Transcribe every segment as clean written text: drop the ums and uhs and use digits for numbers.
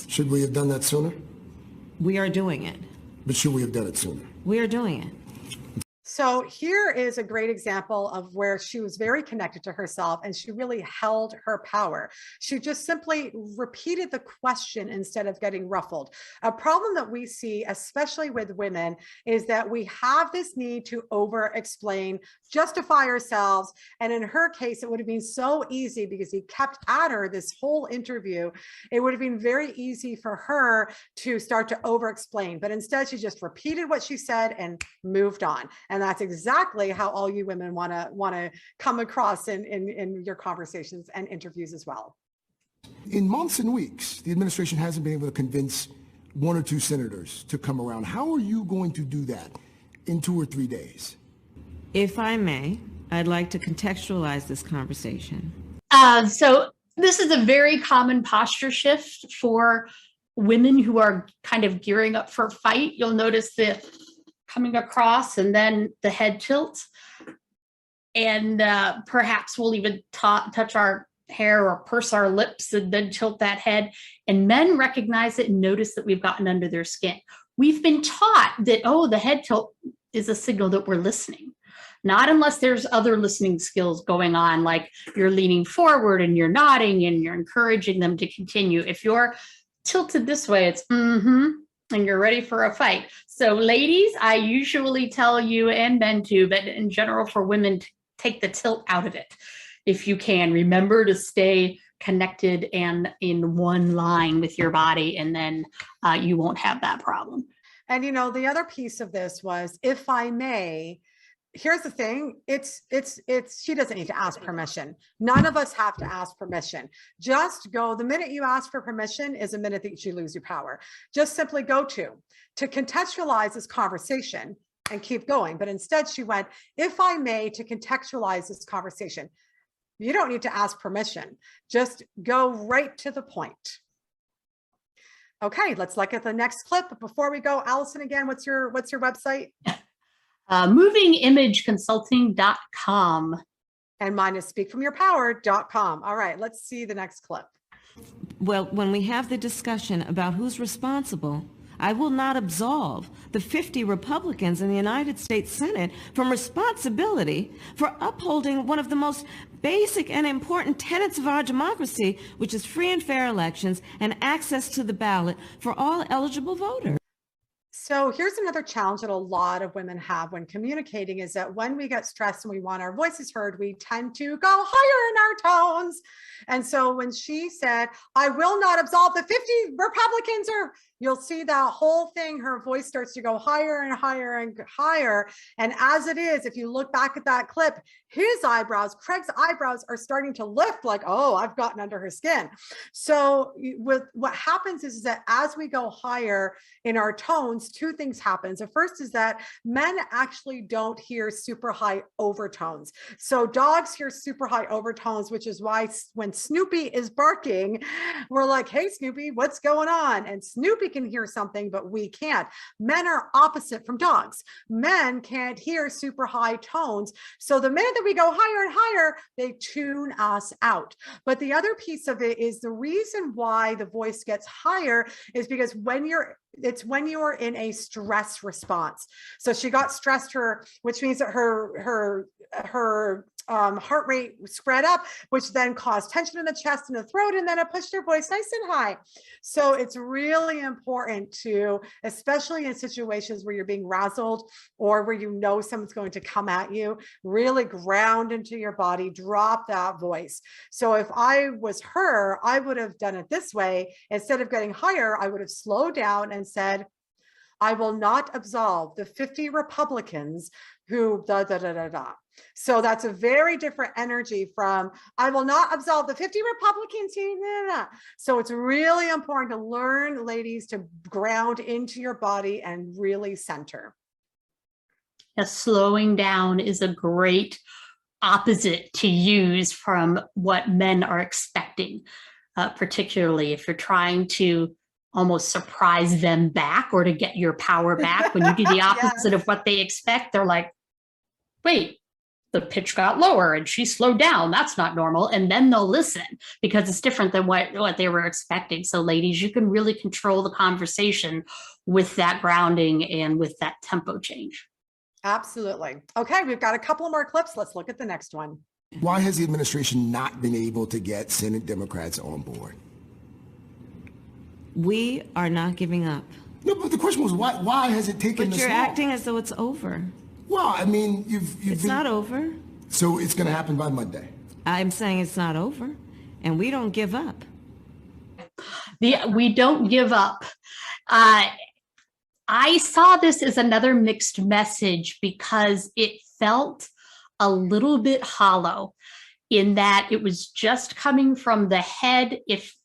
Should we have done that sooner? We are doing it. But should we have done it sooner? We are doing it. So here is a great example of where she was very connected to herself and she really held her power. She just simply repeated the question instead of getting ruffled. A problem that we see, especially with women, is that we have this need to over-explain, justify ourselves. And in her case, it would have been so easy because he kept at her this whole interview. It would have been very easy for her to start to over-explain, but instead she just repeated what she said and moved on. And that's exactly how all you women want to come across in your conversations and interviews as well. In months and weeks, the administration hasn't been able to convince one or two senators to come around. How are you going to do that in 2 or 3 days? If I may, I'd like to contextualize this conversation. So this is a very common posture shift for women who are kind of gearing up for a fight. You'll notice the coming across and then the head tilts. And perhaps we'll even touch our hair or purse our lips and then tilt that head. And men recognize it and notice that we've gotten under their skin. We've been taught that, oh, the head tilt is a signal that we're listening. Not unless there's other listening skills going on, like you're leaning forward and you're nodding and you're encouraging them to continue. If you're tilted this way, it's and you're ready for a fight. So ladies, I usually tell you, and men too, but in general for women, to take the tilt out of it. If you can, remember to stay connected and in one line with your body, and then you won't have that problem. And you know, the other piece of this was, if I may, here's the thing, she doesn't need to ask permission. None of us have to ask permission. Just go, the minute you ask for permission is a minute that you lose your power. Just simply go to contextualize this conversation and keep going. But instead she went, if I may, to contextualize this conversation. You don't need to ask permission. Just go right to the point. Okay, let's look at the next clip. But before we go, Alison, again, what's your website? Movingimageconsulting.com. And mine is speakfromyourpower.com. All right, let's see the next clip. Well, when we have the discussion about who's responsible, I will not absolve the 50 Republicans in the United States Senate from responsibility for upholding one of the most basic and important tenets of our democracy, which is free and fair elections and access to the ballot for all eligible voters. So here's another challenge that a lot of women have when communicating, is that when we get stressed and we want our voices heard, we tend to go higher in our tones. And so when she said, I will not absolve the 50 Republicans, or you'll see that whole thing, her voice starts to go higher and higher and higher. And as it is, if you look back at that clip, his eyebrows, Craig's eyebrows are starting to lift like, oh, I've gotten under her skin. So with what happens is that as we go higher in our tones, two things happen. The first is that men actually don't hear super high overtones. So dogs hear super high overtones, which is why when Snoopy is barking, we're like, hey, Snoopy, what's going on? And Snoopy can hear something, but we can't. Men are opposite from dogs. Men can't hear super high tones. So the minute that we go higher and higher, they tune us out. But the other piece of it is the reason why the voice gets higher is because when you're in a stress response. So she got stressed, which means that her heart rate spread up, which then caused tension in the chest and the throat, and then it pushed her voice nice and high. So it's really important to, especially in situations where you're being razzled or where you know someone's going to come at you, really ground into your body, drop that voice. So if I was her, I would have done it this way. Instead of getting higher, I would have slowed down and said, I will not absolve the 50 Republicans who da da da da da. So that's a very different energy from, I will not absolve the 50 Republicans. So it's really important to learn, ladies, to ground into your body and really center. Yes, slowing down is a great opposite to use from what men are expecting, particularly if you're trying to almost surprise them back or to get your power back. When you do the opposite of what they expect, they're like, wait, the pitch got lower and she slowed down. That's not normal. And then they'll listen because it's different than what they were expecting. So ladies, you can really control the conversation with that grounding and with that tempo change. Absolutely. Okay, we've got a couple more clips. Let's look at the next one. Why has the administration not been able to get Senate Democrats on board? We are not giving up. No, but the question was why has it taken But this you're long? acting as though it's over. Well, I mean, you've It's been, not over. so it's going to happen by Monday. I'm saying it's not over, and we don't give up. We don't give up. I saw this as another mixed message because it felt a little bit hollow in that it was just coming from the head. If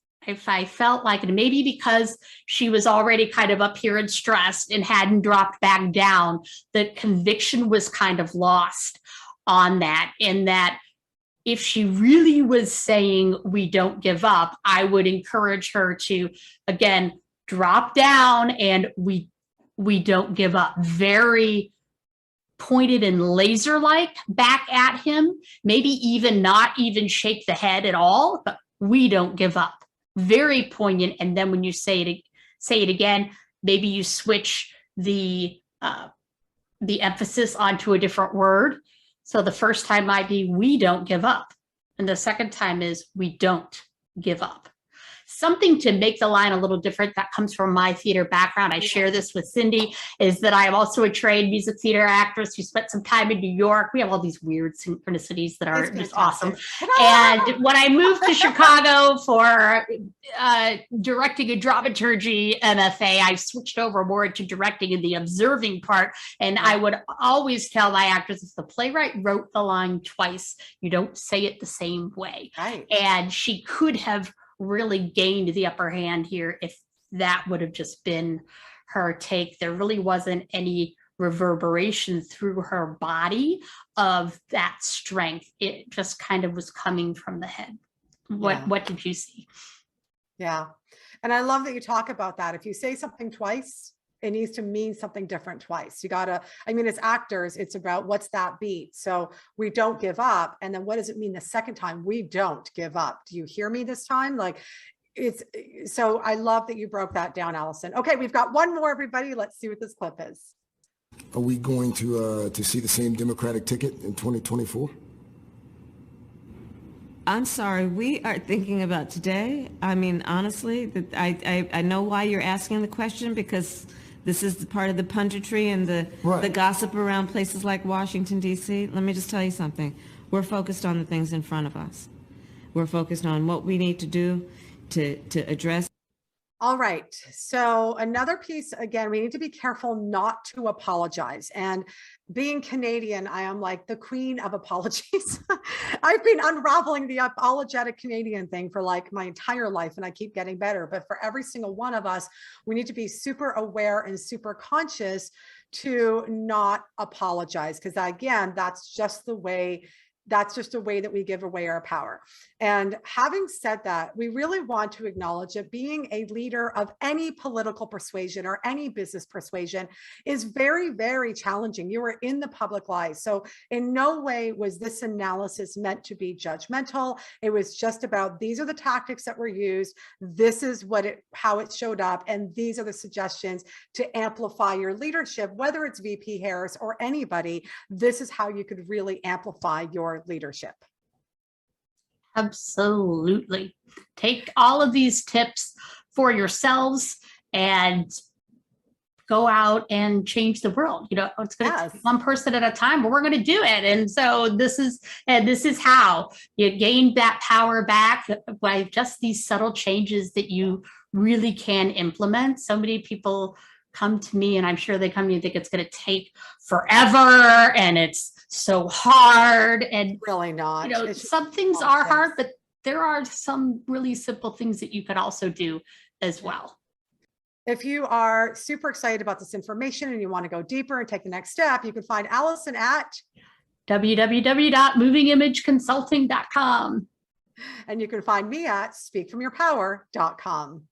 I felt like it, maybe because she was already kind of up here and stressed and hadn't dropped back down, the conviction was kind of lost on that. In that if she really was saying we don't give up, I would encourage her to, again, drop down and we don't give up. Very pointed and laser-like back at him, maybe even not even shake the head at all, but we don't give up. Very poignant. And then when you say it again, maybe you switch the emphasis onto a different word. So the first time might be we don't give up. And the second time is we don't give up. Something to make the line a little different that comes from my theater background. I share this with Cindy, is that I am also a trained music theater actress who spent some time in New York. We have all these weird synchronicities that are just awesome. And when I moved to Chicago for directing and dramaturgy MFA, I switched over more to directing in the observing part. And I would always tell my actors, if the playwright wrote the line twice, you don't say it the same way. Right. And she could have really gained the upper hand here if that would have just been her take. There really wasn't any reverberation through her body of that strength. It just kind of was coming from the head. What did you see? Yeah. And I love that you talk about that. If you say something twice, it needs to mean something different twice. You gotta, I mean, as actors, it's about what's that beat. So we don't give up. And then what does it mean the second time? We don't give up. Do you hear me this time? Like it's, so I love that you broke that down, Alison. Okay, we've got one more, everybody. Let's see what this clip is. Are we going to see the same Democratic ticket in 2024? I'm sorry, we are thinking about today. I mean, honestly, I know why you're asking the question, because this is the part of the punditry and the gossip around places like Washington, D.C. Let me just tell you something. We're focused on the things in front of us. We're focused on what we need to do to address. All right. So another piece, again, we need to be careful not to apologize. And being Canadian, I am like the queen of apologies. I've been unraveling the apologetic Canadian thing for like my entire life, and I keep getting better. But for every single one of us, we need to be super aware and super conscious to not apologize. Because again, that's just a way that we give away our power. And having said that, we really want to acknowledge that being a leader of any political persuasion or any business persuasion is very, very challenging. You are in the public life. So in no way was this analysis meant to be judgmental. It was just about, these are the tactics that were used. This is how it showed up. And these are the suggestions to amplify your leadership, whether it's VP Harris or anybody. This is how you could really amplify your leadership. Absolutely. Take all of these tips for yourselves and go out and change the world. You know, it's going to take one person at a time, but we're going to do it. And so this is how you gain that power back, by just these subtle changes that you really can implement. So many people come to me, and I'm sure they come to me and think it's going to take forever and it's so hard. And really not. You know, some things are hard, but there are some really simple things that you could also do as well. If you are super excited about this information and you want to go deeper and take the next step, you can find Alison at www.movingimageconsulting.com. And you can find me at speakfromyourpower.com.